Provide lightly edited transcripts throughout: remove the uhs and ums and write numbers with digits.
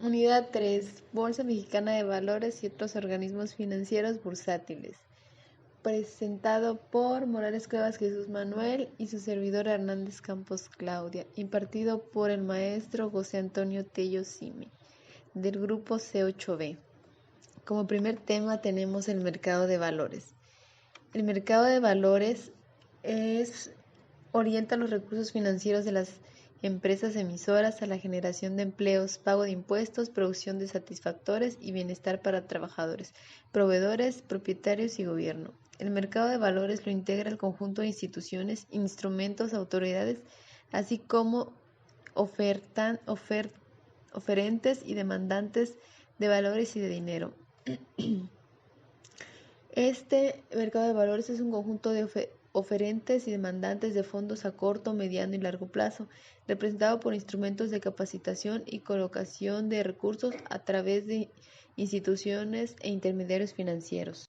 Unidad 3. Bolsa Mexicana de Valores y otros organismos financieros bursátiles. Presentado por Morales Cuevas Jesús Manuel y su servidor Hernández Campos Claudia. Impartido por el maestro José Antonio Tello Simi, del grupo C8B. Como primer tema tenemos el mercado de valores. El mercado de valores orienta los recursos financieros de las empresas emisoras a la generación de empleos, pago de impuestos, producción de satisfactores y bienestar para trabajadores, proveedores, propietarios y gobierno. El mercado de valores lo integra el conjunto de instituciones, instrumentos, autoridades, así como oferentes y demandantes de valores y de dinero. Este mercado de valores es un conjunto de oferentes y demandantes de fondos a corto, mediano y largo plazo, representado por instrumentos de capacitación y colocación de recursos a través de instituciones e intermediarios financieros.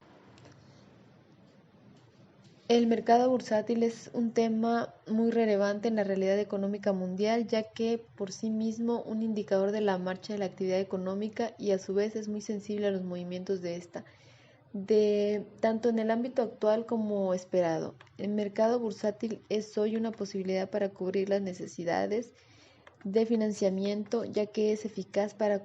El mercado bursátil es un tema muy relevante en la realidad económica mundial, ya que por sí mismo un indicador de la marcha de la actividad económica y a su vez es muy sensible a los movimientos de esta, tanto en el ámbito actual como esperado. El mercado bursátil es hoy una posibilidad para cubrir las necesidades de financiamiento, ya que es eficaz para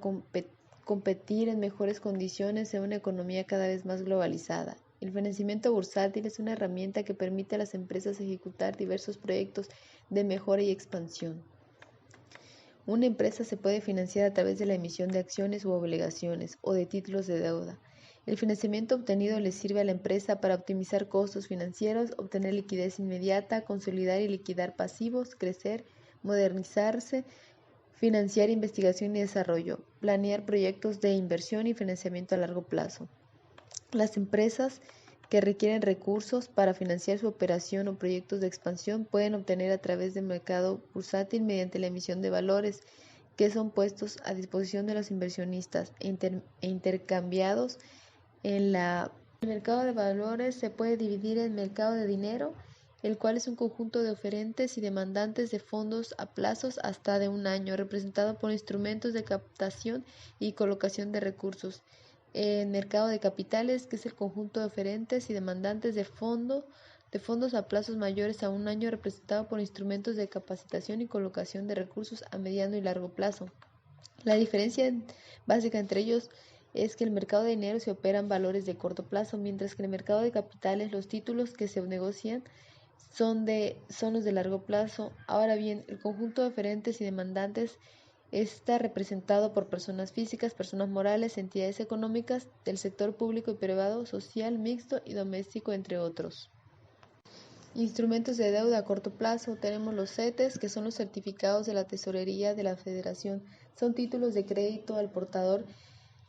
competir en mejores condiciones en una economía cada vez más globalizada. El financiamiento bursátil es una herramienta que permite a las empresas ejecutar diversos proyectos de mejora y expansión. Una empresa se puede financiar a través de la emisión de acciones u obligaciones o de títulos de deuda. El financiamiento obtenido le sirve a la empresa para optimizar costos financieros, obtener liquidez inmediata, consolidar y liquidar pasivos, crecer, modernizarse, financiar investigación y desarrollo, planear proyectos de inversión y financiamiento a largo plazo. Las empresas que requieren recursos para financiar su operación o proyectos de expansión pueden obtener a través del mercado bursátil mediante la emisión de valores que son puestos a disposición de los inversionistas e intercambiados en el mercado de valores. Se puede dividir en mercado de dinero, el cual es un conjunto de oferentes y demandantes de fondos a plazos hasta de un año, representado por instrumentos de captación y colocación de recursos. En mercado de capitales, que es el conjunto de oferentes y demandantes de fondos a plazos mayores a un año, representado por instrumentos de capacitación y colocación de recursos a mediano y largo plazo. La diferencia básica entre ellos es que el mercado de dinero se opera en valores de corto plazo, mientras que en el mercado de capitales los títulos que se negocian son los de largo plazo. Ahora bien, el conjunto de oferentes y demandantes está representado por personas físicas, personas morales, entidades económicas del sector público y privado, social, mixto y doméstico, entre otros. Instrumentos de deuda a corto plazo. Tenemos los CETES, que son los certificados de la Tesorería de la Federación. Son títulos de crédito al portador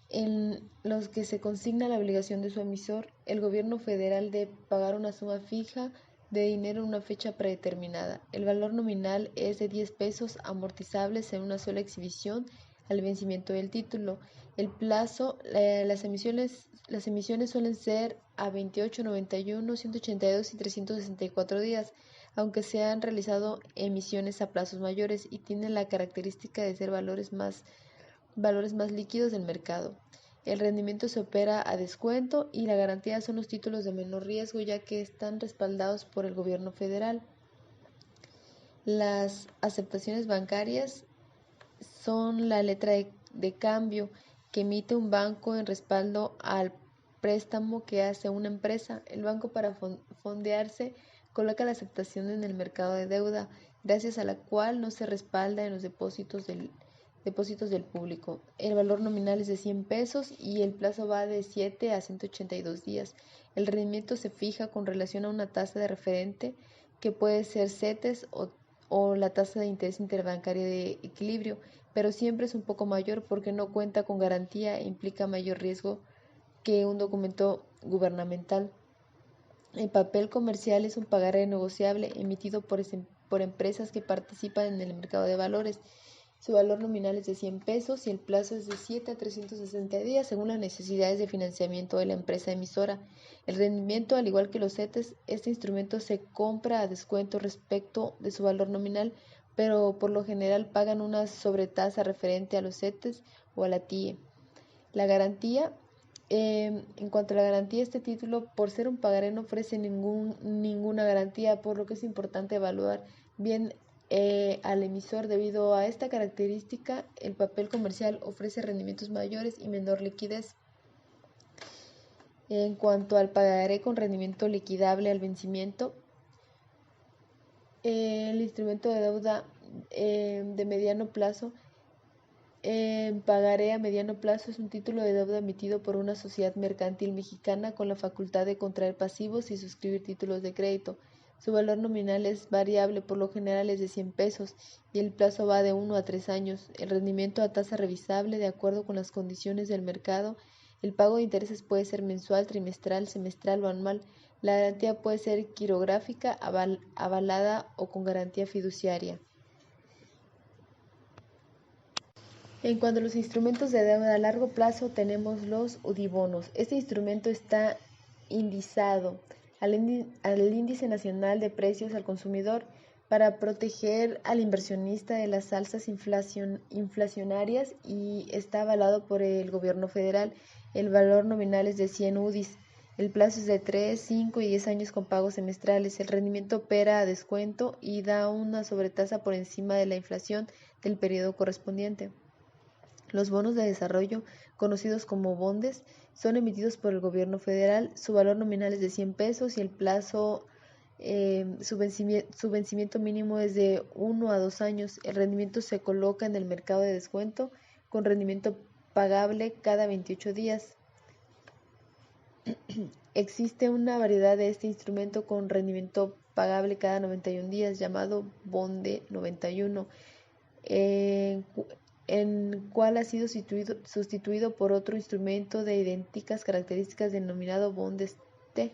en los que se consigna la obligación de su emisor, el gobierno federal, de pagar una suma fija de dinero en una fecha predeterminada. El valor nominal es de 10 pesos amortizables en una sola exhibición al vencimiento del título. El plazo, las emisiones suelen ser a 28, 91, 182 y 364 días, aunque se han realizado emisiones a plazos mayores y tienen la característica de ser valores más líquidos del mercado. El rendimiento se opera a descuento y la garantía son los títulos de menor riesgo, ya que están respaldados por el gobierno federal. Las aceptaciones bancarias son la letra de cambio que emite un banco en respaldo al préstamo que hace una empresa. El banco, para fondearse, coloca la aceptación en el mercado de deuda, gracias a la cual no se respalda en los depósitos del público. El valor nominal es de 100 pesos y el plazo va de 7 a 182 días. El rendimiento se fija con relación a una tasa de referente que puede ser CETES o la tasa de interés interbancaria de equilibrio, pero siempre es un poco mayor porque no cuenta con garantía e implica mayor riesgo que un documento gubernamental. El papel comercial es un pagaré negociable emitido por empresas que participan en el mercado de valores. Su valor nominal es de 100 pesos y el plazo es de 7 a 360 días según las necesidades de financiamiento de la empresa emisora. El rendimiento, al igual que los CETES, este instrumento se compra a descuento respecto de su valor nominal, pero por lo general pagan una sobretasa referente a los CETES o a la TIE. La garantía, en cuanto a la garantía, este título, por ser un pagaré, no ofrece ninguna garantía, por lo que es importante evaluar bien al emisor. Debido a esta característica, el papel comercial ofrece rendimientos mayores y menor liquidez. En cuanto al pagaré con rendimiento liquidable al vencimiento, el instrumento de deuda de mediano plazo, pagaré a mediano plazo es un título de deuda emitido por una sociedad mercantil mexicana con la facultad de contraer pasivos y suscribir títulos de crédito. Su valor nominal es variable, por lo general es de 100 pesos, y el plazo va de 1 a 3 años. El rendimiento a tasa revisable de acuerdo con las condiciones del mercado. El pago de intereses puede ser mensual, trimestral, semestral o anual. La garantía puede ser quirográfica, avalada o con garantía fiduciaria. En cuanto a los instrumentos de deuda a largo plazo, tenemos los UDIBonos. Este instrumento está indizado al Índice Nacional de Precios al Consumidor para proteger al inversionista de las alzas inflacionarias y está avalado por el gobierno federal. El valor nominal es de 100 UDIs. El plazo es de 3, 5 y 10 años con pagos semestrales. El rendimiento opera a descuento y da una sobretasa por encima de la inflación del periodo correspondiente. Los bonos de desarrollo, conocidos como bondes, son emitidos por el gobierno federal. Su valor nominal es de 100 pesos y el plazo, su vencimiento mínimo es de 1 a 2 años. El rendimiento se coloca en el mercado de descuento con rendimiento pagable cada 28 días. Existe una variedad de este instrumento con rendimiento pagable cada 91 días llamado Bonde 91. En cual ha sido sustituido por otro instrumento de idénticas características denominado Bondes T.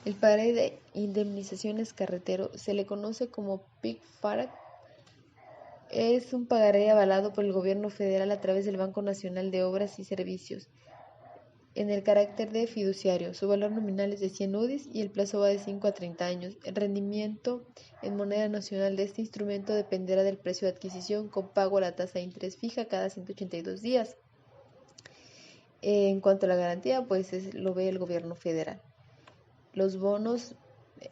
El pagaré de indemnizaciones carretero se le conoce como PIC-FARAC. Es un pagaré avalado por el gobierno federal a través del Banco Nacional de Obras y Servicios en el carácter de fiduciario. Su valor nominal es de 100 UDIs y el plazo va de 5 a 30 años. El rendimiento en moneda nacional de este instrumento dependerá del precio de adquisición con pago a la tasa de interés fija cada 182 días. En cuanto a la garantía, pues lo ve el gobierno federal. Los bonos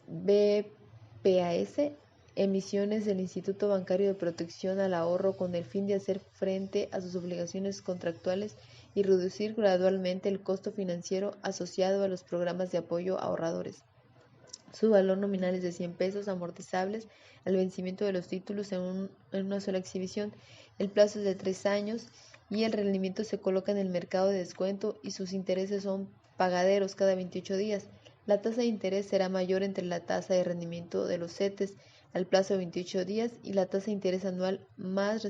BPAS, emisiones del Instituto Bancario de Protección al Ahorro con el fin de hacer frente a sus obligaciones contractuales y reducir gradualmente el costo financiero asociado a los programas de apoyo a ahorradores. Su valor nominal es de 100 pesos amortizables al vencimiento de los títulos en una sola exhibición. El plazo es de 3 años y el rendimiento se coloca en el mercado de descuento y sus intereses son pagaderos cada 28 días. La tasa de interés será mayor entre la tasa de rendimiento de los CETES al plazo de 28 días y la tasa de interés anual más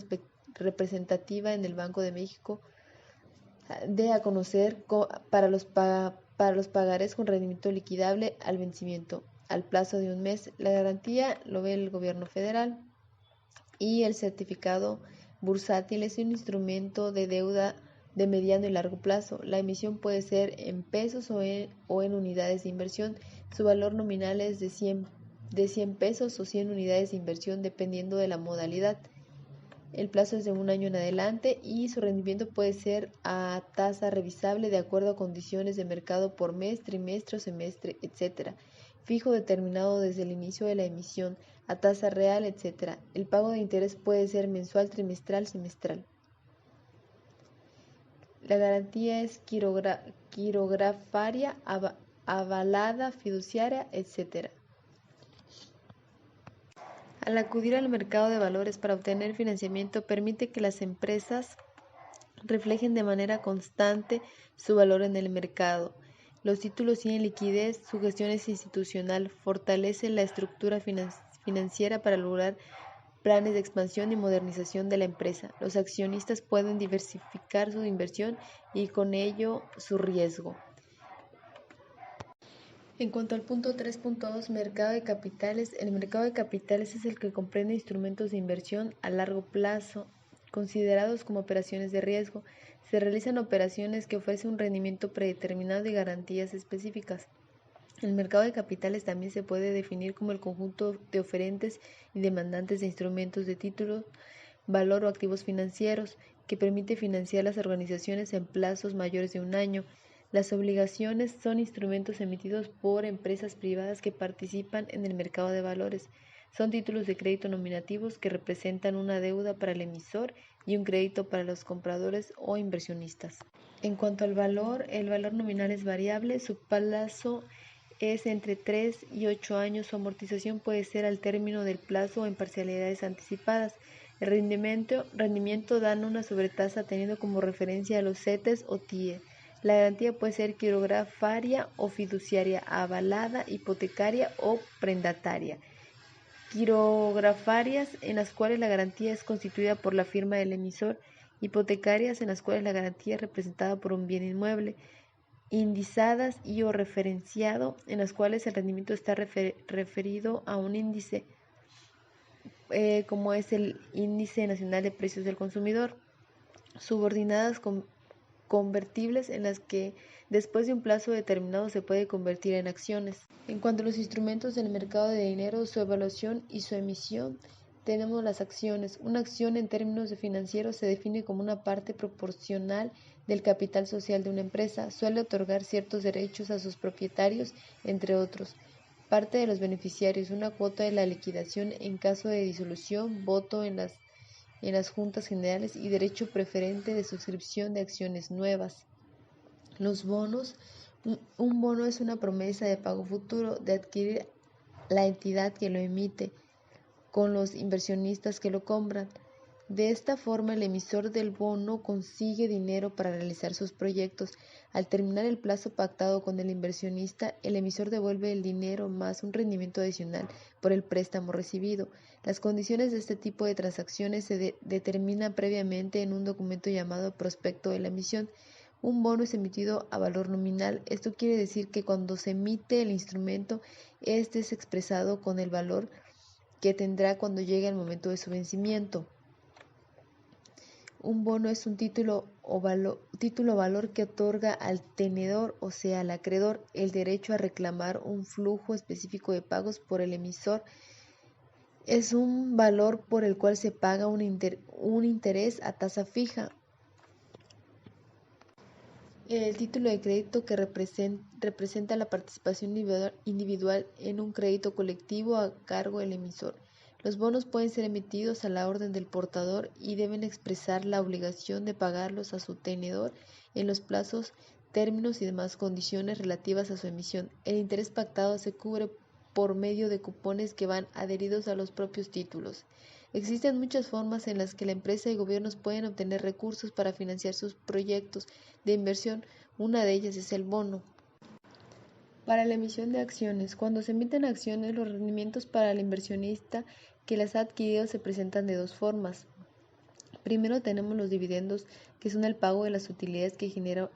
representativa en el Banco de México de a conocer para los pagarés con rendimiento liquidable al vencimiento al plazo de un mes. La garantía lo ve el gobierno federal y el certificado bursátil es un instrumento de deuda de mediano y largo plazo. La emisión puede ser en pesos o en unidades de inversión. Su valor nominal es de 100 pesos o 100 unidades de inversión dependiendo de la modalidad. El plazo es de un año en adelante y su rendimiento puede ser a tasa revisable de acuerdo a condiciones de mercado por mes, trimestre o semestre, etc. Fijo determinado desde el inicio de la emisión, a tasa real, etc. El pago de interés puede ser mensual, trimestral, semestral. La garantía es quirografaria, avalada, fiduciaria, etc. Al acudir al mercado de valores para obtener financiamiento, permite que las empresas reflejen de manera constante su valor en el mercado. Los títulos tienen liquidez, su gestión es institucional, fortalece la estructura financiera para lograr planes de expansión y modernización de la empresa. Los accionistas pueden diversificar su inversión y con ello su riesgo. En cuanto al punto 3.2, mercado de capitales, el mercado de capitales es el que comprende instrumentos de inversión a largo plazo, considerados como operaciones de riesgo. Se realizan operaciones que ofrecen un rendimiento predeterminado y garantías específicas. El mercado de capitales también se puede definir como el conjunto de oferentes y demandantes de instrumentos de títulos, valor o activos financieros, que permite financiar las organizaciones en plazos mayores de un año. Las obligaciones son instrumentos emitidos por empresas privadas que participan en el mercado de valores. Son títulos de crédito nominativos que representan una deuda para el emisor y un crédito para los compradores o inversionistas. En cuanto al valor, el valor nominal es variable, su plazo es entre 3 y 8 años, su amortización puede ser al término del plazo o en parcialidades anticipadas. El rendimiento dan una sobretasa teniendo como referencia a los CETES o TIE. La garantía puede ser quirografaria o fiduciaria, avalada, hipotecaria o prendataria. Quirografarias en las cuales la garantía es constituida por la firma del emisor, hipotecarias en las cuales la garantía es representada por un bien inmueble, indizadas y o referenciado en las cuales el rendimiento está referido a un índice como es el Índice Nacional de Precios del Consumidor, subordinadas convertibles en las que después de un plazo determinado se puede convertir en acciones. En cuanto a los instrumentos del mercado de dinero, su evaluación y su emisión, tenemos las acciones. Una acción en términos de financieros se define como una parte proporcional del capital social de una empresa. Suele otorgar ciertos derechos a sus propietarios, entre otros. Parte de los beneficiarios, una cuota de la liquidación en caso de disolución, voto en las juntas generales y derecho preferente de suscripción de acciones nuevas. Los bonos. Un bono es una promesa de pago futuro de adquirir la entidad que lo emite con los inversionistas que lo compran. De esta forma, el emisor del bono consigue dinero para realizar sus proyectos. Al terminar el plazo pactado con el inversionista, el emisor devuelve el dinero más un rendimiento adicional por el préstamo recibido. Las condiciones de este tipo de transacciones se determinan previamente en un documento llamado prospecto de la emisión. Un bono es emitido a valor nominal. Esto quiere decir que cuando se emite el instrumento, este es expresado con el valor que tendrá cuando llegue el momento de su vencimiento. Un bono es un título o valor que otorga al tenedor, o sea, al acreedor, el derecho a reclamar un flujo específico de pagos por el emisor. Es un valor por el cual se paga un interés a tasa fija. El título de crédito que representa la participación individual en un crédito colectivo a cargo del emisor. Los bonos pueden ser emitidos a la orden del portador y deben expresar la obligación de pagarlos a su tenedor en los plazos, términos y demás condiciones relativas a su emisión. El interés pactado se cubre por medio de cupones que van adheridos a los propios títulos. Existen muchas formas en las que la empresa y gobiernos pueden obtener recursos para financiar sus proyectos de inversión. Una de ellas es el bono. Para la emisión de acciones. Cuando se emiten acciones, los rendimientos para el inversionista que las ha adquirido se presentan de dos formas. Primero tenemos los dividendos, que son el pago de las utilidades que genera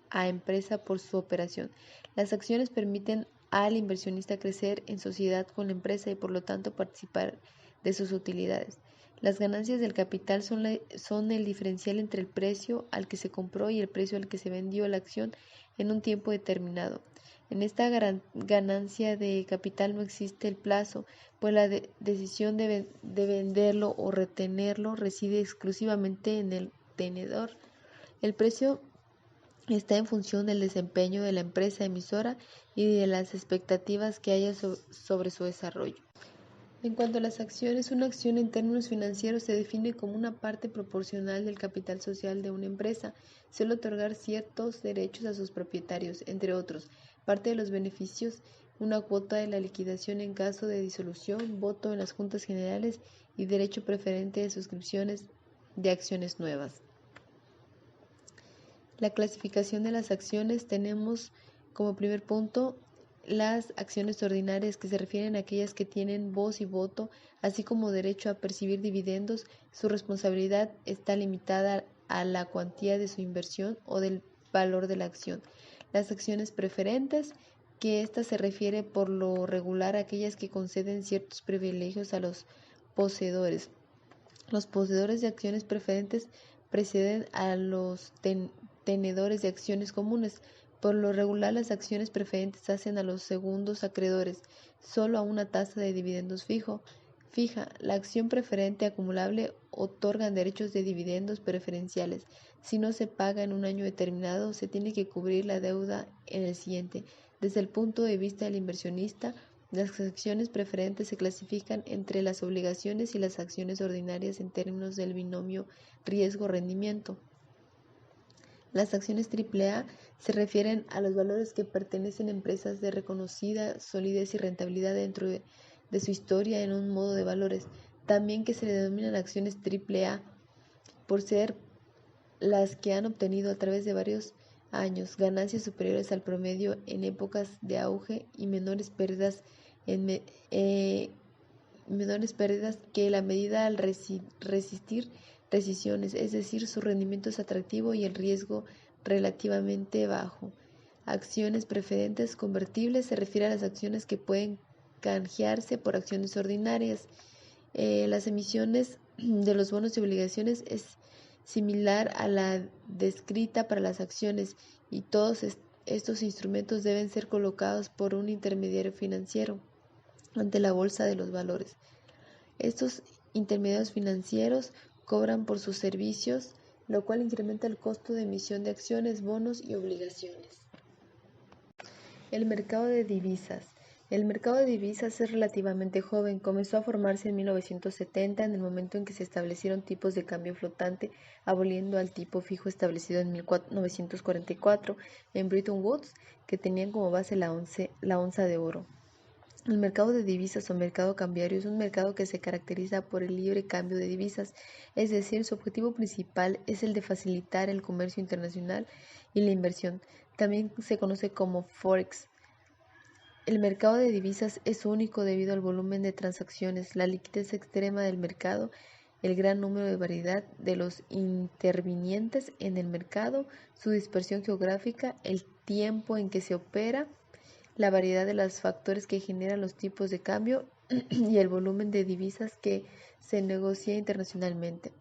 a empresa por su operación. Las acciones permiten al inversionista crecer en sociedad con la empresa y por lo tanto participar de sus utilidades. Las ganancias del capital son el diferencial entre el precio al que se compró y el precio al que se vendió la acción en un tiempo determinado. En esta ganancia de capital no existe el plazo, pues la decisión de venderlo o retenerlo reside exclusivamente en el tenedor. El precio está en función del desempeño de la empresa emisora y de las expectativas que haya sobre su desarrollo. En cuanto a las acciones, una acción en términos financieros se define como una parte proporcional del capital social de una empresa. Suele otorgar ciertos derechos a sus propietarios, entre otros, parte de los beneficios, una cuota de la liquidación en caso de disolución, voto en las juntas generales y derecho preferente de suscripciones de acciones nuevas. La clasificación de las acciones tenemos como primer punto las acciones ordinarias, que se refieren a aquellas que tienen voz y voto, así como derecho a percibir dividendos. Su responsabilidad está limitada a la cuantía de su inversión o del valor de la acción. Las acciones preferentes, que ésta se refiere por lo regular a aquellas que conceden ciertos privilegios a los poseedores. Los poseedores de acciones preferentes preceden a los tenedores de acciones comunes, Por lo regular, las acciones preferentes hacen a los segundos acreedores solo a una tasa de dividendos fija. La acción preferente acumulable otorgan derechos de dividendos preferenciales. Si no se paga en un año determinado, se tiene que cubrir la deuda en el siguiente. Desde el punto de vista del inversionista, las acciones preferentes se clasifican entre las obligaciones y las acciones ordinarias en términos del binomio riesgo-rendimiento. Las acciones AAA se refieren a los valores que pertenecen a empresas de reconocida solidez y rentabilidad dentro de su historia en un modo de valores, también que se le denominan acciones AAA, por ser las que han obtenido a través de varios años ganancias superiores al promedio en épocas de auge y menores pérdidas que la medida al resistir recesiones, es decir, su rendimiento es atractivo y el riesgo relativamente bajo. Acciones preferentes convertibles se refiere a las acciones que pueden canjearse por acciones ordinarias. Las emisiones de los bonos y obligaciones es similar a la descrita para las acciones y todos estos instrumentos deben ser colocados por un intermediario financiero ante la bolsa de los valores. Estos intermediarios financieros cobran por sus servicios, lo cual incrementa el costo de emisión de acciones, bonos y obligaciones. El mercado de divisas. El mercado de divisas es relativamente joven. Comenzó a formarse en 1970, en el momento en que se establecieron tipos de cambio flotante, aboliendo al tipo fijo establecido en 1944 en Bretton Woods, que tenían como base la onza de oro. El mercado de divisas o mercado cambiario es un mercado que se caracteriza por el libre cambio de divisas, es decir, su objetivo principal es el de facilitar el comercio internacional y la inversión. También se conoce como Forex. El mercado de divisas es único debido al volumen de transacciones, la liquidez extrema del mercado, el gran número de variedad de los intervinientes en el mercado, su dispersión geográfica, el tiempo en que se opera, la variedad de los factores que generan los tipos de cambio y el volumen de divisas que se negocia internacionalmente.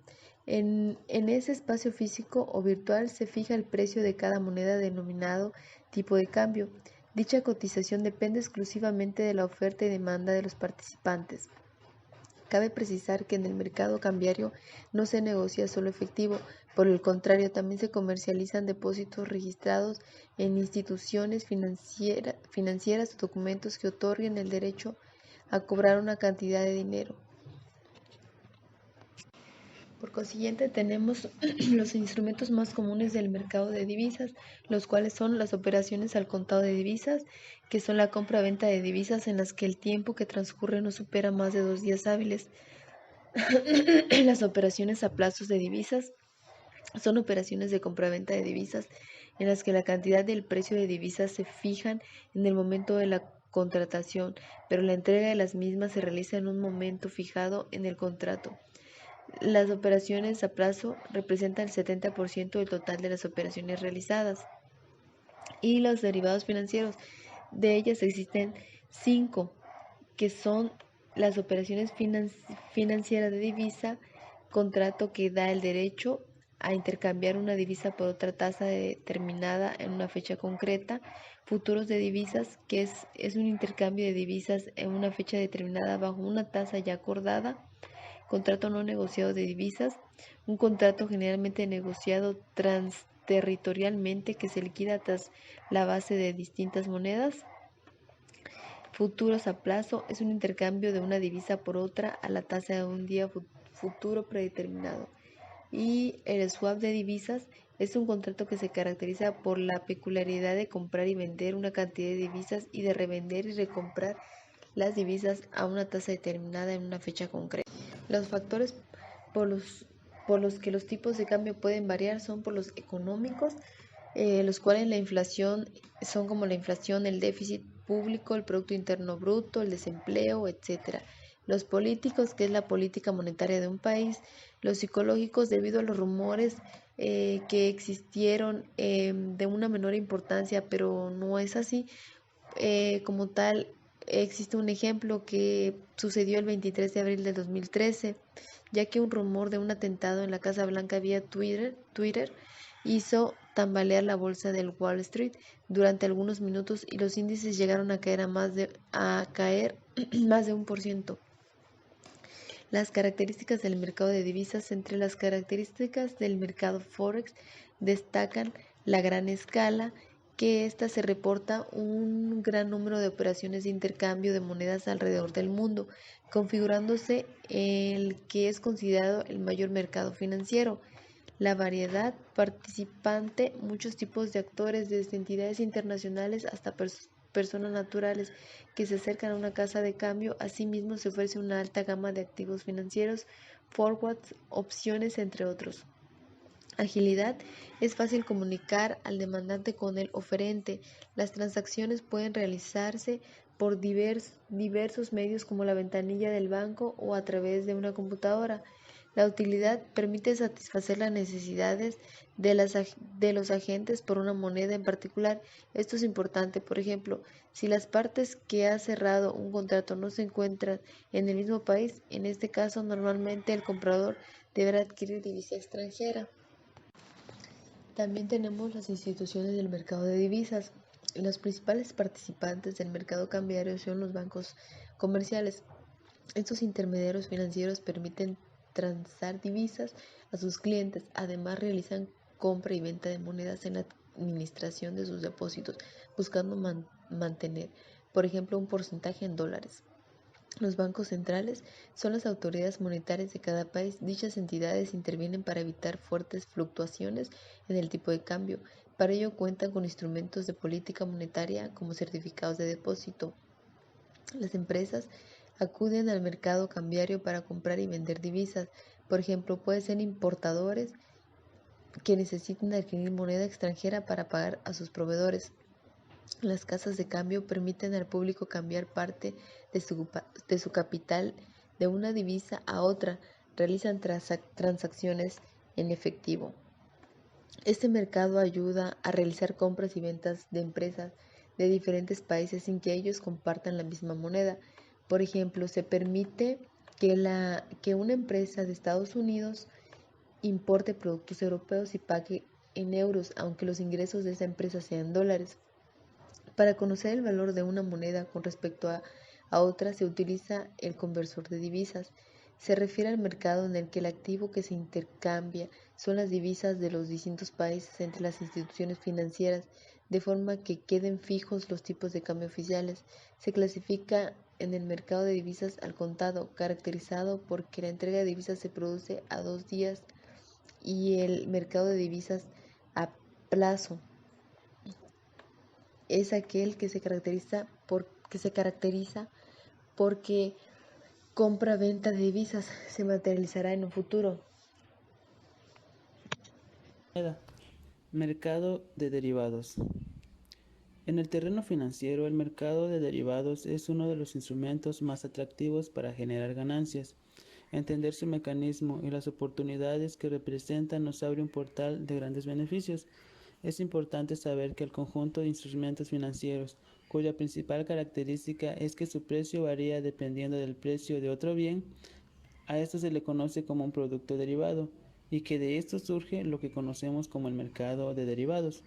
En ese espacio físico o virtual se fija el precio de cada moneda denominado tipo de cambio. Dicha cotización depende exclusivamente de la oferta y demanda de los participantes. Cabe precisar que en el mercado cambiario no se negocia solo efectivo, por el contrario, también se comercializan depósitos registrados en instituciones financieras o documentos que otorguen el derecho a cobrar una cantidad de dinero. Por consiguiente, tenemos los instrumentos más comunes del mercado de divisas, los cuales son las operaciones al contado de divisas, que son la compra-venta de divisas en las que el tiempo que transcurre no supera más de 2 días hábiles. Las operaciones a plazos de divisas son operaciones de compra-venta de divisas en las que la cantidad y el precio de divisas se fijan en el momento de la contratación, pero la entrega de las mismas se realiza en un momento fijado en el contrato. Las operaciones a plazo representan el 70% del total de las operaciones realizadas. Y los derivados financieros, de ellas existen 5, que son las operaciones financieras de divisa, contrato que da el derecho a intercambiar una divisa por otra tasa determinada en una fecha concreta, futuros de divisas, que es un intercambio de divisas en una fecha determinada bajo una tasa ya acordada, contrato no negociado de divisas, un contrato generalmente negociado transterritorialmente que se liquida tras la base de distintas monedas. Futuros a plazo es un intercambio de una divisa por otra a la tasa de un día futuro predeterminado. Y el swap de divisas es un contrato que se caracteriza por la peculiaridad de comprar y vender una cantidad de divisas y de revender y recomprar las divisas a una tasa determinada en una fecha concreta. Los factores por los que los tipos de cambio pueden variar son por los económicos, los cuales la inflación son como la inflación, el déficit público, el Producto Interno Bruto, el desempleo, etc. Los políticos, que es la política monetaria de un país. Los psicológicos, debido a los rumores que existieron de una menor importancia, pero no es así. Como tal, existe un ejemplo que sucedió el 23 de abril de 2013, ya que un rumor de un atentado en la Casa Blanca vía Twitter hizo tambalear la bolsa del Wall Street durante algunos minutos y los índices llegaron a caer más de 1%. Las características del mercado de divisas. Entre las características del mercado Forex destacan la gran escala, que ésta se reporta un gran número de operaciones de intercambio de monedas alrededor del mundo, configurándose el que es considerado el mayor mercado financiero. La variedad participante, muchos tipos de actores, desde entidades internacionales hasta personas naturales que se acercan a una casa de cambio. Asimismo, se ofrece una alta gama de activos financieros, forwards, opciones, entre otros. Agilidad. Es fácil comunicar al demandante con el oferente. Las transacciones pueden realizarse por diversos medios como la ventanilla del banco o a través de una computadora. La utilidad permite satisfacer las necesidades de los agentes por una moneda en particular. Esto es importante. Por ejemplo, si las partes que ha cerrado un contrato no se encuentran en el mismo país, en este caso normalmente el comprador deberá adquirir divisa extranjera. También tenemos las instituciones del mercado de divisas. Los principales participantes del mercado cambiario son los bancos comerciales. Estos intermediarios financieros permiten transar divisas a sus clientes. Además, realizan compra y venta de monedas en la administración de sus depósitos, buscando mantener, por ejemplo, un porcentaje en dólares. Los bancos centrales son las autoridades monetarias de cada país. Dichas entidades intervienen para evitar fuertes fluctuaciones en el tipo de cambio. Para ello cuentan con instrumentos de política monetaria como certificados de depósito. Las empresas acuden al mercado cambiario para comprar y vender divisas. Por ejemplo, pueden ser importadores que necesiten adquirir moneda extranjera para pagar a sus proveedores. Las casas de cambio permiten al público cambiar parte de su capital de una divisa a otra, realizan transacciones en efectivo. Este mercado ayuda a realizar compras y ventas de empresas de diferentes países sin que ellos compartan la misma moneda. Por ejemplo, se permite que una empresa de Estados Unidos importe productos europeos y pague en euros, aunque los ingresos de esa empresa sean dólares. Para conocer el valor de una moneda con respecto a otra se utiliza el conversor de divisas. Se refiere al mercado en el que el activo que se intercambia son las divisas de los distintos países entre las instituciones financieras, de forma que queden fijos los tipos de cambio oficiales. Se clasifica en el mercado de divisas al contado, caracterizado porque la entrega de divisas se produce a 2 días, y el mercado de divisas a plazo es aquel que se caracteriza porque compra-venta de divisas se materializará en un futuro. Mercado de derivados. En el terreno financiero, el mercado de derivados es uno de los instrumentos más atractivos para generar ganancias. Entender su mecanismo y las oportunidades que representa nos abre un portal de grandes beneficios. Es importante saber que el conjunto de instrumentos financieros, cuya principal característica es que su precio varía dependiendo del precio de otro bien, a esto se le conoce como un producto derivado, y que de esto surge lo que conocemos como el mercado de derivados.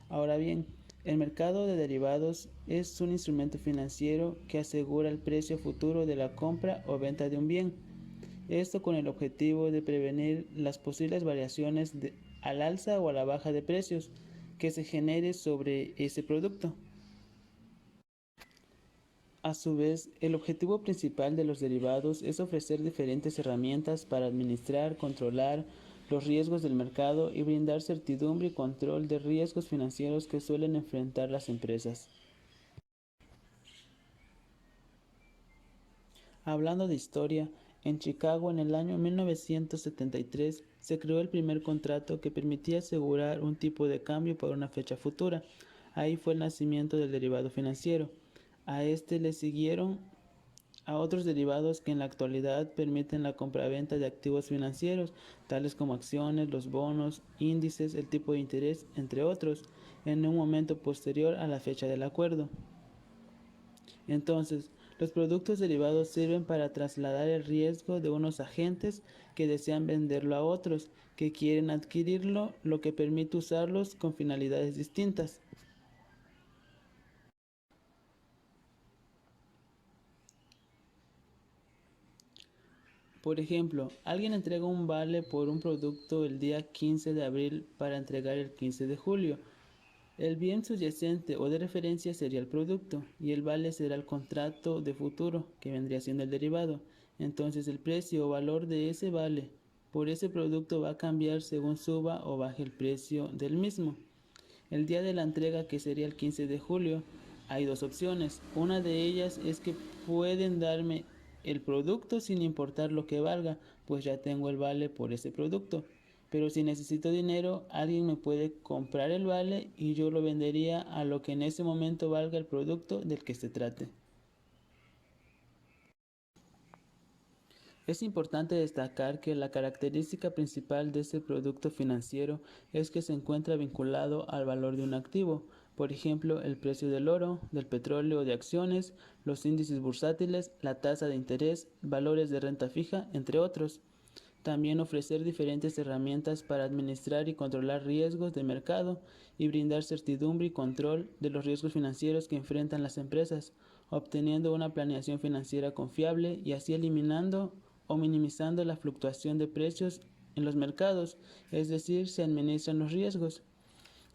Ahora bien, el mercado de derivados es un instrumento financiero que asegura el precio futuro de la compra o venta de un bien. Esto con el objetivo de prevenir las posibles variaciones al alza o a la baja de precios que se genere sobre ese producto. A su vez, el objetivo principal de los derivados es ofrecer diferentes herramientas para administrar, controlar los riesgos del mercado y brindar certidumbre y control de riesgos financieros que suelen enfrentar las empresas. Hablando de historia, en Chicago en el año 1973 se creó el primer contrato que permitía asegurar un tipo de cambio por una fecha futura. Ahí fue el nacimiento del derivado financiero. A este le siguieron a otros derivados que en la actualidad permiten la compraventa de activos financieros, tales como acciones, los bonos, índices, el tipo de interés, entre otros, en un momento posterior a la fecha del acuerdo. Entonces, Los productos derivados sirven para trasladar el riesgo de unos agentes que desean venderlo a otros que quieren adquirirlo, lo que permite usarlos con finalidades distintas. Por ejemplo, alguien entrega un vale por un producto el día 15 de abril para entregar el 15 de julio. El bien subyacente o de referencia sería el producto y el vale será el contrato de futuro, que vendría siendo el derivado. Entonces el precio o valor de ese vale por ese producto va a cambiar según suba o baje el precio del mismo. El día de la entrega, que sería el 15 de julio, hay dos opciones. Una de ellas es que pueden darme el producto sin importar lo que valga, pues ya tengo el vale por ese producto. Pero si necesito dinero, alguien me puede comprar el vale y yo lo vendería a lo que en ese momento valga el producto del que se trate. Es importante destacar que la característica principal de este producto financiero es que se encuentra vinculado al valor de un activo, por ejemplo, el precio del oro, del petróleo o de acciones, los índices bursátiles, la tasa de interés, valores de renta fija, entre otros. También ofrecer diferentes herramientas para administrar y controlar riesgos de mercado y brindar certidumbre y control de los riesgos financieros que enfrentan las empresas, obteniendo una planeación financiera confiable y así eliminando o minimizando la fluctuación de precios en los mercados, es decir, se administran los riesgos.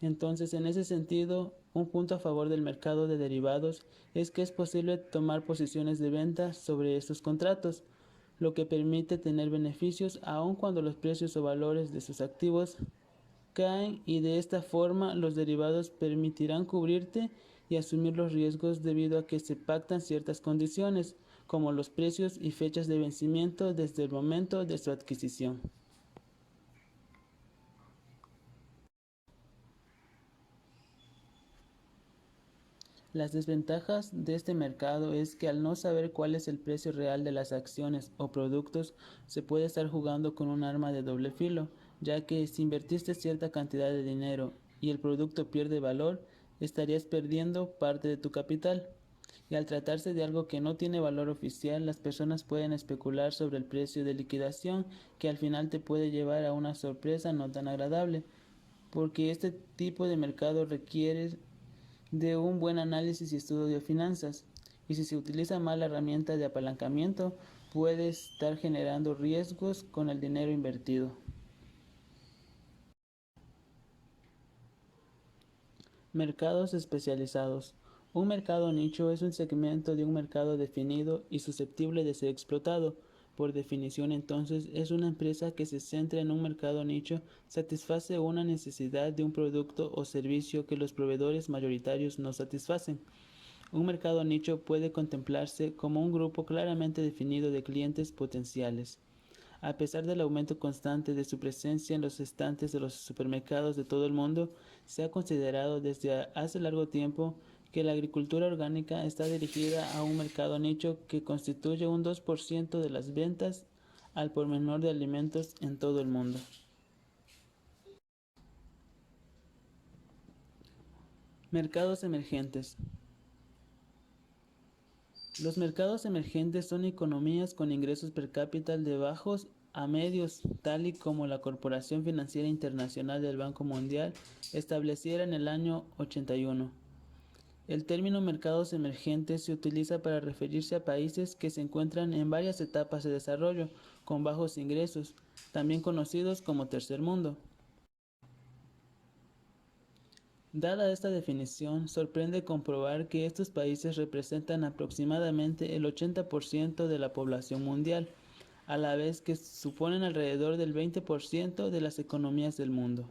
Entonces, en ese sentido, un punto a favor del mercado de derivados es que es posible tomar posiciones de venta sobre estos contratos, lo que permite tener beneficios aun cuando los precios o valores de sus activos caen, y de esta forma los derivados permitirán cubrirte y asumir los riesgos debido a que se pactan ciertas condiciones, como los precios y fechas de vencimiento desde el momento de su adquisición. Las desventajas de este mercado es que al no saber cuál es el precio real de las acciones o productos, se puede estar jugando con un arma de doble filo, ya que si invertiste cierta cantidad de dinero y el producto pierde valor, estarías perdiendo parte de tu capital. Y al tratarse de algo que no tiene valor oficial, las personas pueden especular sobre el precio de liquidación, que al final te puede llevar a una sorpresa no tan agradable, porque este tipo de mercado requiere de un buen análisis y estudio de finanzas, y si se utiliza mal la herramienta de apalancamiento, puede estar generando riesgos con el dinero invertido. Mercados especializados. Un mercado nicho es un segmento de un mercado definido y susceptible de ser explotado. Por definición, entonces, es una empresa que se centra en un mercado nicho, satisface una necesidad de un producto o servicio que los proveedores mayoritarios no satisfacen. Un mercado nicho puede contemplarse como un grupo claramente definido de clientes potenciales. A pesar del aumento constante de su presencia en los estantes de los supermercados de todo el mundo, se ha considerado desde hace largo tiempo que la agricultura orgánica está dirigida a un mercado nicho que constituye un 2% de las ventas al por menor de alimentos en todo el mundo. Mercados emergentes. Los mercados emergentes son economías con ingresos per cápita de bajos a medios, tal y como la Corporación Financiera Internacional del Banco Mundial estableciera en el año 81. El término mercados emergentes se utiliza para referirse a países que se encuentran en varias etapas de desarrollo, con bajos ingresos, también conocidos como tercer mundo. Dada esta definición, sorprende comprobar que estos países representan aproximadamente el 80% de la población mundial, a la vez que suponen alrededor del 20% de las economías del mundo.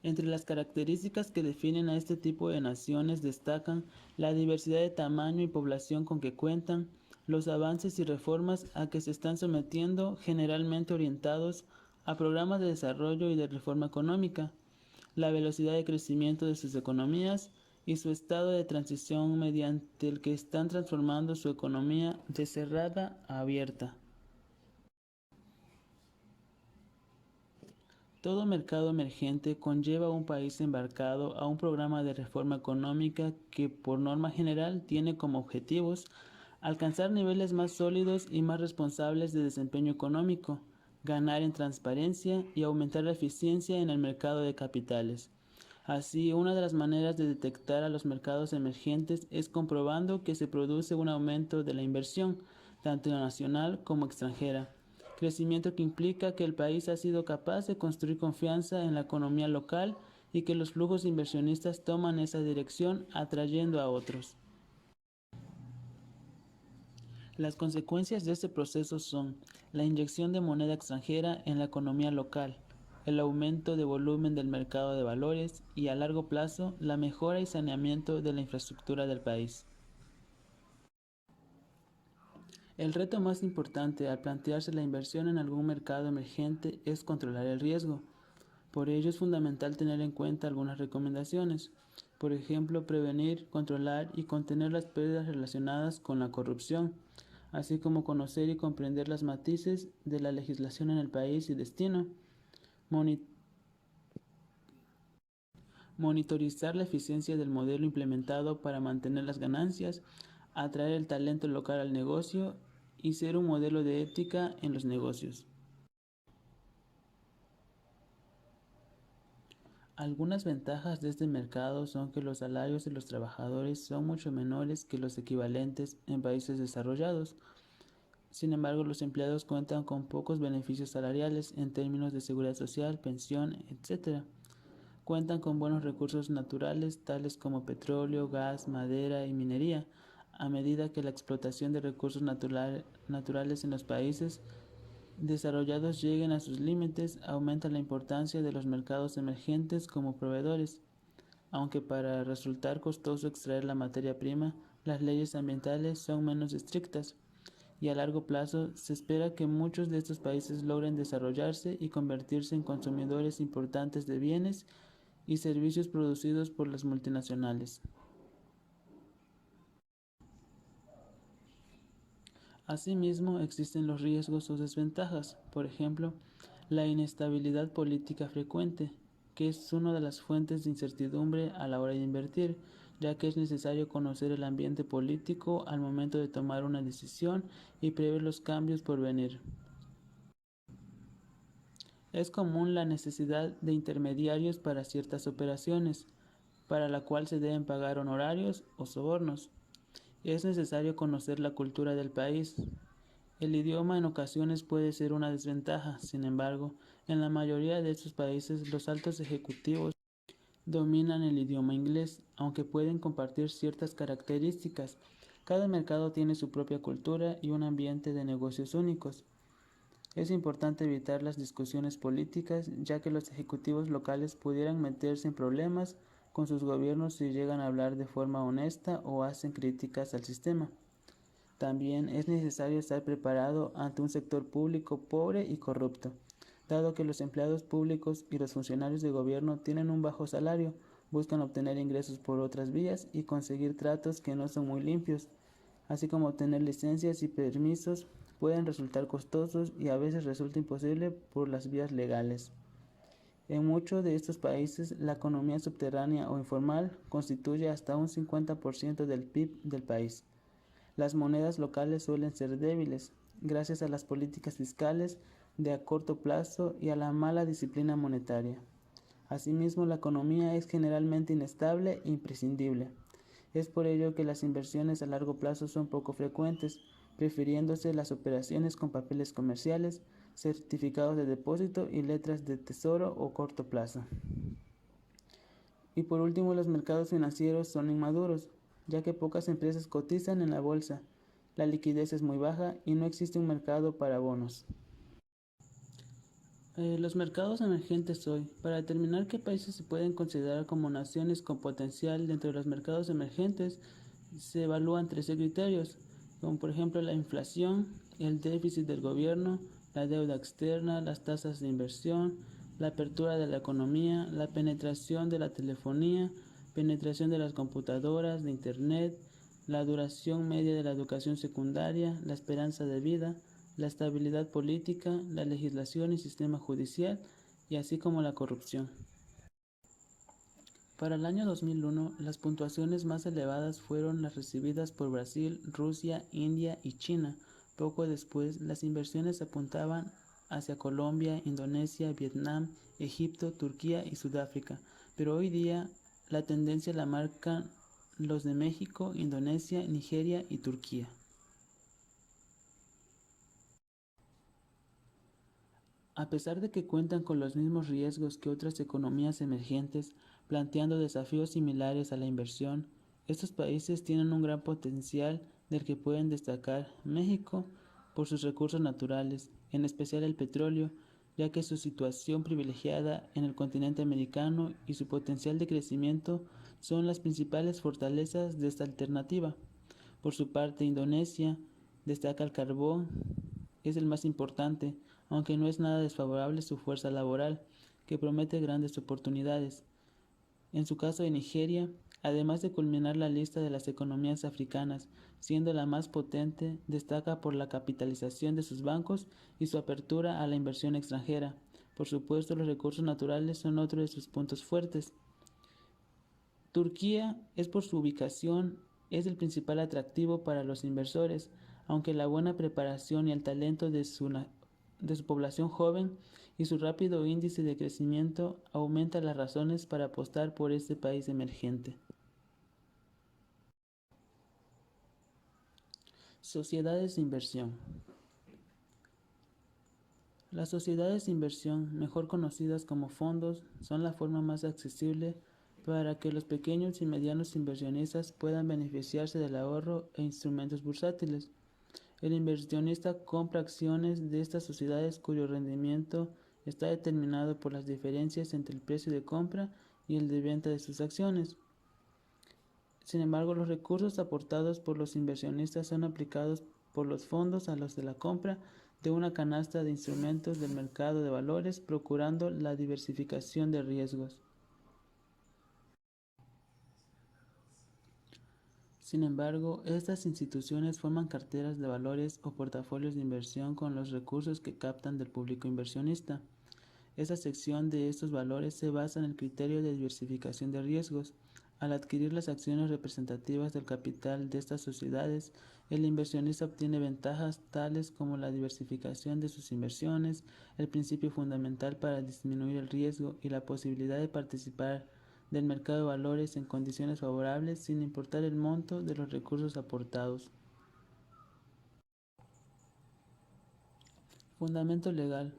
Entre las características que definen a este tipo de naciones destacan la diversidad de tamaño y población con que cuentan, los avances y reformas a que se están sometiendo, generalmente orientados a programas de desarrollo y de reforma económica, la velocidad de crecimiento de sus economías y su estado de transición mediante el que están transformando su economía de cerrada a abierta. Todo mercado emergente conlleva a un país embarcado a un programa de reforma económica que, por norma general, tiene como objetivos alcanzar niveles más sólidos y más responsables de desempeño económico, ganar en transparencia y aumentar la eficiencia en el mercado de capitales. Así, una de las maneras de detectar a los mercados emergentes es comprobando que se produce un aumento de la inversión, tanto nacional como extranjera, crecimiento que implica que el país ha sido capaz de construir confianza en la economía local y que los flujos inversionistas toman esa dirección atrayendo a otros. Las consecuencias de este proceso son la inyección de moneda extranjera en la economía local, el aumento de volumen del mercado de valores y, a largo plazo, la mejora y saneamiento de la infraestructura del país. El reto más importante al plantearse la inversión en algún mercado emergente es controlar el riesgo. Por ello es fundamental tener en cuenta algunas recomendaciones. Por ejemplo, prevenir, controlar y contener las pérdidas relacionadas con la corrupción, así como conocer y comprender los matices de la legislación en el país y destino, monitorizar la eficiencia del modelo implementado para mantener las ganancias, atraer el talento local al negocio y ser un modelo de ética en los negocios. Algunas ventajas de este mercado son que los salarios de los trabajadores son mucho menores que los equivalentes en países desarrollados. Sin embargo, los empleados cuentan con pocos beneficios salariales en términos de seguridad social, pensión, etc. Cuentan con buenos recursos naturales tales como petróleo, gas, madera y minería. A medida que la explotación de recursos naturales en los países desarrollados lleguen a sus límites, aumenta la importancia de los mercados emergentes como proveedores. Aunque para resultar costoso extraer la materia prima, las leyes ambientales son menos estrictas y a largo plazo se espera que muchos de estos países logren desarrollarse y convertirse en consumidores importantes de bienes y servicios producidos por las multinacionales. Asimismo, existen los riesgos o desventajas, por ejemplo, la inestabilidad política frecuente, que es una de las fuentes de incertidumbre a la hora de invertir, ya que es necesario conocer el ambiente político al momento de tomar una decisión y prever los cambios por venir. Es común la necesidad de intermediarios para ciertas operaciones, para la cual se deben pagar honorarios o sobornos. Es necesario conocer la cultura del país. El idioma en ocasiones puede ser una desventaja, sin embargo, en la mayoría de estos países los altos ejecutivos dominan el idioma inglés, aunque pueden compartir ciertas características. Cada mercado tiene su propia cultura y un ambiente de negocios únicos. Es importante evitar las discusiones políticas, ya que los ejecutivos locales pudieran meterse en problemas con sus gobiernos si llegan a hablar de forma honesta o hacen críticas al sistema. También es necesario estar preparado ante un sector público pobre y corrupto, dado que los empleados públicos y los funcionarios de gobierno tienen un bajo salario, buscan obtener ingresos por otras vías y conseguir tratos que no son muy limpios, así como obtener licencias y permisos pueden resultar costosos y a veces resulta imposible por las vías legales. En muchos de estos países, la economía subterránea o informal constituye hasta un 50% del PIB del país. Las monedas locales suelen ser débiles, gracias a las políticas fiscales de a corto plazo y a la mala disciplina monetaria. Asimismo, la economía es generalmente inestable e imprescindible. Es por ello que las inversiones a largo plazo son poco frecuentes, prefiriéndose las operaciones con papeles comerciales, certificados de depósito y letras de tesoro o corto plazo. Y por último, los mercados financieros son inmaduros, ya que pocas empresas cotizan en la bolsa, la liquidez es muy baja y no existe un mercado para bonos. Los mercados emergentes hoy. Para determinar qué países se pueden considerar como naciones con potencial dentro de los mercados emergentes, se evalúan 13 criterios, como por ejemplo la inflación, el déficit del gobierno, la deuda externa, las tasas de inversión, la apertura de la economía, la penetración de la telefonía, penetración de las computadoras, de Internet, la duración media de la educación secundaria, la esperanza de vida, la estabilidad política, la legislación y sistema judicial y así como la corrupción. Para el año 2001, las puntuaciones más elevadas fueron las recibidas por Brasil, Rusia, India y China. Poco después, las inversiones apuntaban hacia Colombia, Indonesia, Vietnam, Egipto, Turquía y Sudáfrica, pero hoy día la tendencia la marcan los de México, Indonesia, Nigeria y Turquía. A pesar de que cuentan con los mismos riesgos que otras economías emergentes, planteando desafíos similares a la inversión, estos países tienen un gran potencial del que pueden destacar México por sus recursos naturales, en especial el petróleo, ya que su situación privilegiada en el continente americano y su potencial de crecimiento son las principales fortalezas de esta alternativa. Por su parte, Indonesia destaca el carbón, es el más importante, aunque no es nada desfavorable su fuerza laboral, que promete grandes oportunidades. En su caso de Nigeria, además de culminar la lista de las economías africanas, siendo la más potente, destaca por la capitalización de sus bancos y su apertura a la inversión extranjera. Por supuesto, los recursos naturales son otro de sus puntos fuertes. Turquía es por su ubicación, es el principal atractivo para los inversores, aunque la buena preparación y el talento de su población joven y su rápido índice de crecimiento aumenta las razones para apostar por este país emergente. Sociedades de inversión. Las sociedades de inversión, mejor conocidas como fondos, son la forma más accesible para que los pequeños y medianos inversionistas puedan beneficiarse del ahorro e instrumentos bursátiles. El inversionista compra acciones de estas sociedades cuyo rendimiento está determinado por las diferencias entre el precio de compra y el de venta de sus acciones. Sin embargo, los recursos aportados por los inversionistas son aplicados por los fondos a los de la compra de una canasta de instrumentos del mercado de valores, procurando la diversificación de riesgos. Sin embargo, estas instituciones forman carteras de valores o portafolios de inversión con los recursos que captan del público inversionista. Esta sección de estos valores se basa en el criterio de diversificación de riesgos. Al adquirir las acciones representativas del capital de estas sociedades, el inversionista obtiene ventajas tales como la diversificación de sus inversiones, el principio fundamental para disminuir el riesgo y la posibilidad de participar del mercado de valores en condiciones favorables sin importar el monto de los recursos aportados. Fundamento legal.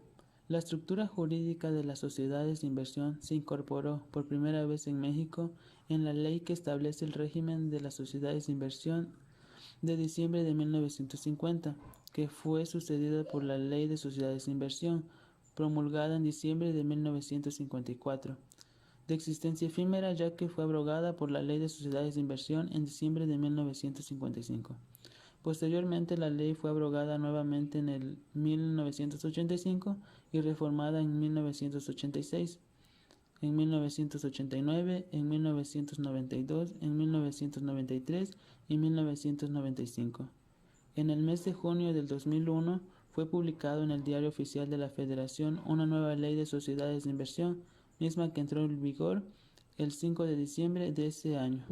La estructura jurídica de las sociedades de inversión se incorporó por primera vez en México en la ley que establece el régimen de las sociedades de inversión de diciembre de 1950, que fue sucedida por la Ley de Sociedades de Inversión, promulgada en diciembre de 1954, de existencia efímera ya que fue abrogada por la Ley de Sociedades de Inversión en diciembre de 1955. Posteriormente, la ley fue abrogada nuevamente en el 1985 y reformada en 1986, en 1989, en 1992, en 1993 y 1995. En el mes de junio del 2001 fue publicado en el Diario Oficial de la Federación una nueva ley de sociedades de inversión, misma que entró en vigor el 5 de diciembre de ese año.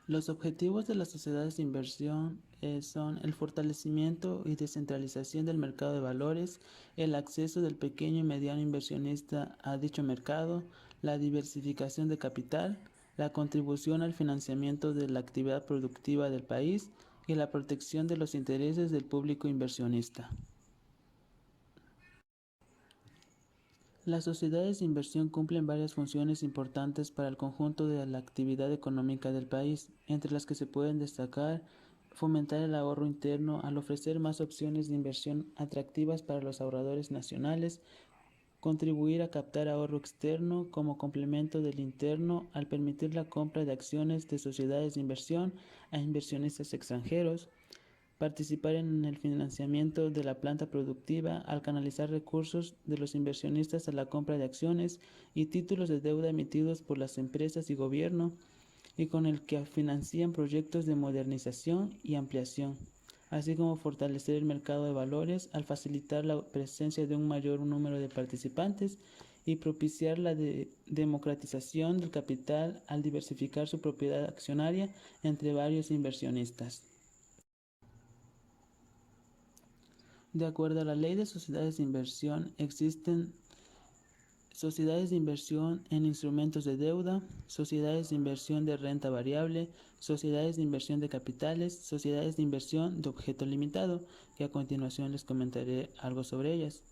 Los objetivos de las sociedades de inversión son el fortalecimiento y descentralización del mercado de valores, el acceso del pequeño y mediano inversionista a dicho mercado, la diversificación de capital, la contribución al financiamiento de la actividad productiva del país y la protección de los intereses del público inversionista. Las sociedades de inversión cumplen varias funciones importantes para el conjunto de la actividad económica del país, entre las que se pueden destacar fomentar el ahorro interno al ofrecer más opciones de inversión atractivas para los ahorradores nacionales, contribuir a captar ahorro externo como complemento del interno al permitir la compra de acciones de sociedades de inversión a inversionistas extranjeros, participar en el financiamiento de la planta productiva al canalizar recursos de los inversionistas a la compra de acciones y títulos de deuda emitidos por las empresas y gobierno y con el que financian proyectos de modernización y ampliación, así como fortalecer el mercado de valores al facilitar la presencia de un mayor número de participantes y propiciar la democratización del capital al diversificar su propiedad accionaria entre varios inversionistas. De acuerdo a la Ley de Sociedades de Inversión, existen sociedades de inversión en instrumentos de deuda, sociedades de inversión de renta variable, sociedades de inversión de capitales, sociedades de inversión de objeto limitado, que a continuación les comentaré algo sobre ellas.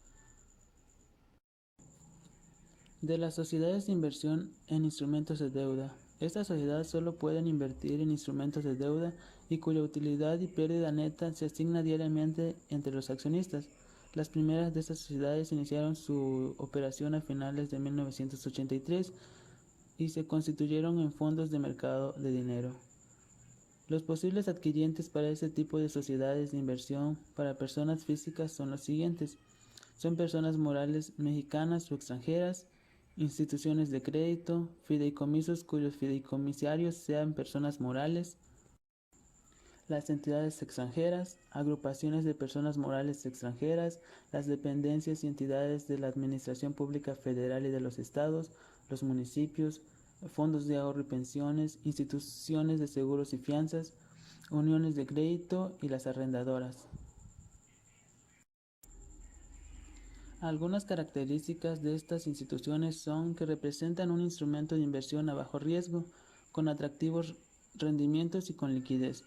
De las sociedades de inversión en instrumentos de deuda. Estas sociedades solo pueden invertir en instrumentos de deuda y cuya utilidad y pérdida neta se asigna diariamente entre los accionistas. Las primeras de estas sociedades iniciaron su operación a finales de 1983 y se constituyeron en fondos de mercado de dinero. Los posibles adquirientes para este tipo de sociedades de inversión para personas físicas son los siguientes. Son personas morales mexicanas o extranjeras, instituciones de crédito, fideicomisos cuyos fideicomisarios sean personas morales, las entidades extranjeras, agrupaciones de personas morales extranjeras, las dependencias y entidades de la Administración Pública Federal y de los estados, los municipios, fondos de ahorro y pensiones, instituciones de seguros y fianzas, uniones de crédito y las arrendadoras. Algunas características de estas instituciones son que representan un instrumento de inversión a bajo riesgo, con atractivos rendimientos y con liquidez.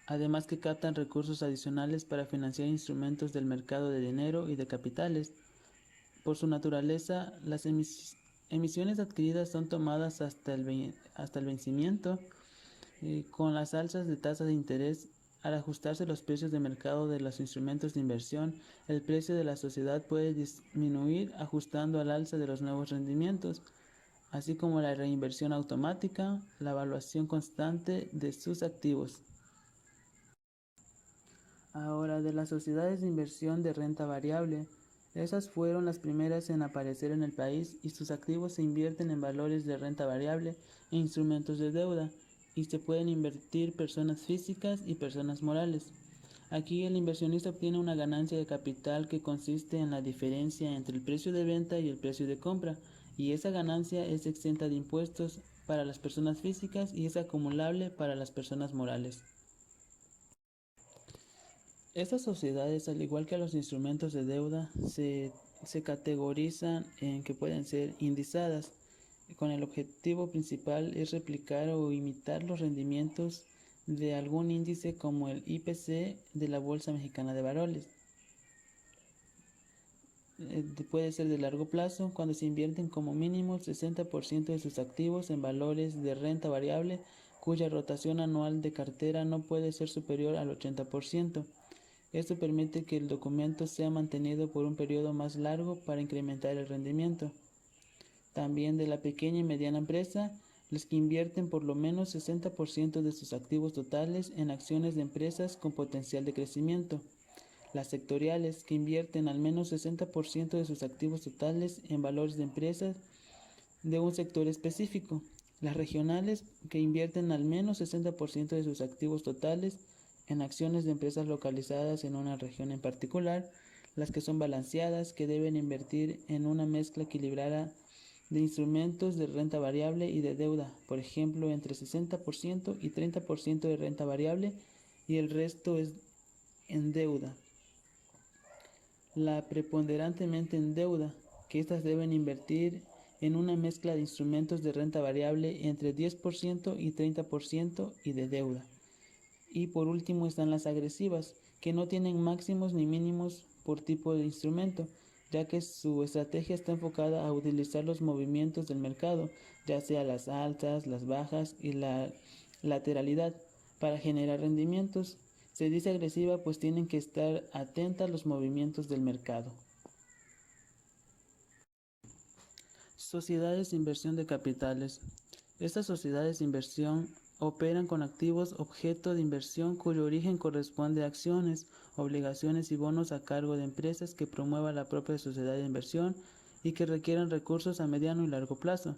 Además que captan recursos adicionales para financiar instrumentos del mercado de dinero y de capitales. Por su naturaleza, las emisiones adquiridas son tomadas hasta el vencimiento, con las alzas de tasas de interés. Al ajustarse los precios de mercado de los instrumentos de inversión, el precio de la sociedad puede disminuir ajustando al alza de los nuevos rendimientos, así como la reinversión automática, la evaluación constante de sus activos. Ahora, de las sociedades de inversión de renta variable, esas fueron las primeras en aparecer en el país y sus activos se invierten en valores de renta variable e instrumentos de deuda, y se pueden invertir personas físicas y personas morales. Aquí el inversionista obtiene una ganancia de capital que consiste en la diferencia entre el precio de venta y el precio de compra, y esa ganancia es exenta de impuestos para las personas físicas y es acumulable para las personas morales. Estas sociedades, al igual que los instrumentos de deuda, se categorizan en que pueden ser indizadas, con el objetivo principal es replicar o imitar los rendimientos de algún índice como el IPC de la Bolsa Mexicana de Valores. Puede ser de largo plazo, cuando se invierten como mínimo el 60% de sus activos en valores de renta variable, cuya rotación anual de cartera no puede ser superior al 80%. Esto permite que el documento sea mantenido por un periodo más largo para incrementar el rendimiento. También de la pequeña y mediana empresa, los que invierten por lo menos 60% de sus activos totales en acciones de empresas con potencial de crecimiento. Las sectoriales, que invierten al menos 60% de sus activos totales en valores de empresas de un sector específico. Las regionales, que invierten al menos 60% de sus activos totales en acciones de empresas localizadas en una región en particular. Las que son balanceadas, que deben invertir en una mezcla equilibrada de instrumentos de renta variable y de deuda, por ejemplo, entre 60% y 30% de renta variable y el resto es en deuda. La preponderantemente en deuda, que estas deben invertir en una mezcla de instrumentos de renta variable entre 10% y 30% y de deuda. Y por último están las agresivas, que no tienen máximos ni mínimos por tipo de instrumento, ya que su estrategia está enfocada a utilizar los movimientos del mercado, ya sea las altas, las bajas y la lateralidad, para generar rendimientos. Se dice agresiva pues tienen que estar atentas a los movimientos del mercado. Sociedades de inversión de capitales. Estas sociedades de inversión operan con activos objeto de inversión cuyo origen corresponde a acciones, obligaciones y bonos a cargo de empresas que promueva la propia sociedad de inversión y que requieran recursos a mediano y largo plazo.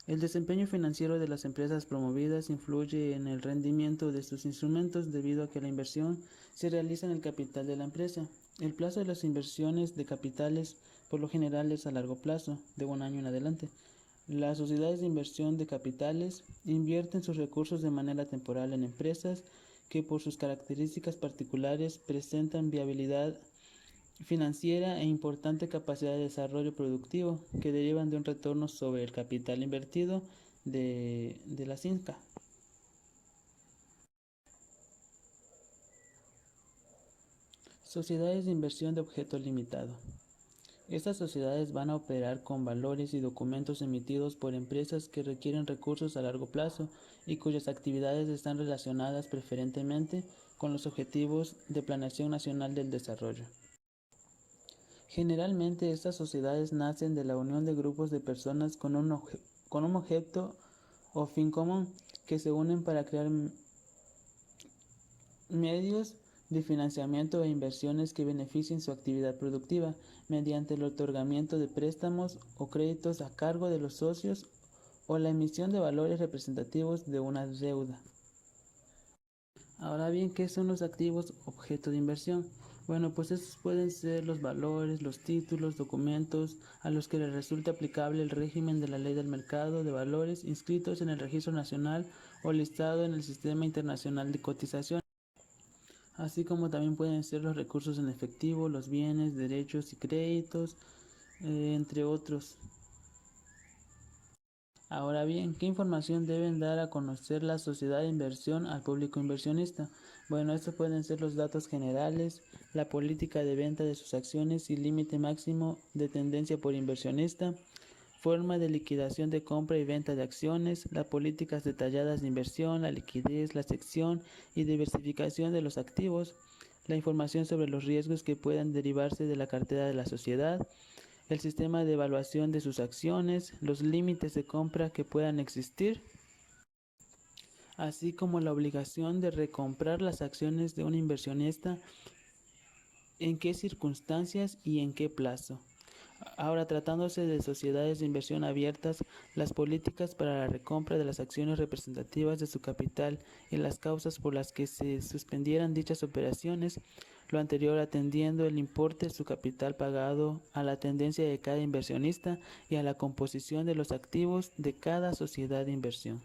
El desempeño financiero de las empresas promovidas influye en el rendimiento de sus instrumentos debido a que la inversión se realiza en el capital de la empresa. El plazo de las inversiones de capitales por lo general es a largo plazo, de un año en adelante. Las sociedades de inversión de capitales invierten sus recursos de manera temporal en empresas que por sus características particulares presentan viabilidad financiera e importante capacidad de desarrollo productivo que derivan de un retorno sobre el capital invertido de la CINCA. Sociedades de inversión de objeto limitado. Estas sociedades van a operar con valores y documentos emitidos por empresas que requieren recursos a largo plazo y cuyas actividades están relacionadas preferentemente con los objetivos de Planeación Nacional del Desarrollo. Generalmente estas sociedades nacen de la unión de grupos de personas con un objeto o fin común que se unen para crear medios de financiamiento e inversiones que beneficien su actividad productiva mediante el otorgamiento de préstamos o créditos a cargo de los socios o la emisión de valores representativos de una deuda. Ahora bien, ¿qué son los activos objeto de inversión? Bueno, pues estos pueden ser los valores, los títulos, documentos a los que les resulte aplicable el régimen de la Ley del Mercado de Valores inscritos en el Registro Nacional o listado en el Sistema Internacional de Cotización, así como también pueden ser los recursos en efectivo, los bienes, derechos y créditos, entre otros. Ahora bien, ¿qué información deben dar a conocer la sociedad de inversión al público inversionista? Bueno, estos pueden ser los datos generales, la política de venta de sus acciones y límite máximo de tendencia por inversionista, forma de liquidación de compra y venta de acciones, las políticas detalladas de inversión, la liquidez, la sección y diversificación de los activos, la información sobre los riesgos que puedan derivarse de la cartera de la sociedad, el sistema de evaluación de sus acciones, los límites de compra que puedan existir, así como la obligación de recomprar las acciones de un inversionista, en qué circunstancias y en qué plazo. Ahora, tratándose de sociedades de inversión abiertas, las políticas para la recompra de las acciones representativas de su capital y las causas por las que se suspendieran dichas operaciones, lo anterior atendiendo el importe de su capital pagado a la tendencia de cada inversionista y a la composición de los activos de cada sociedad de inversión.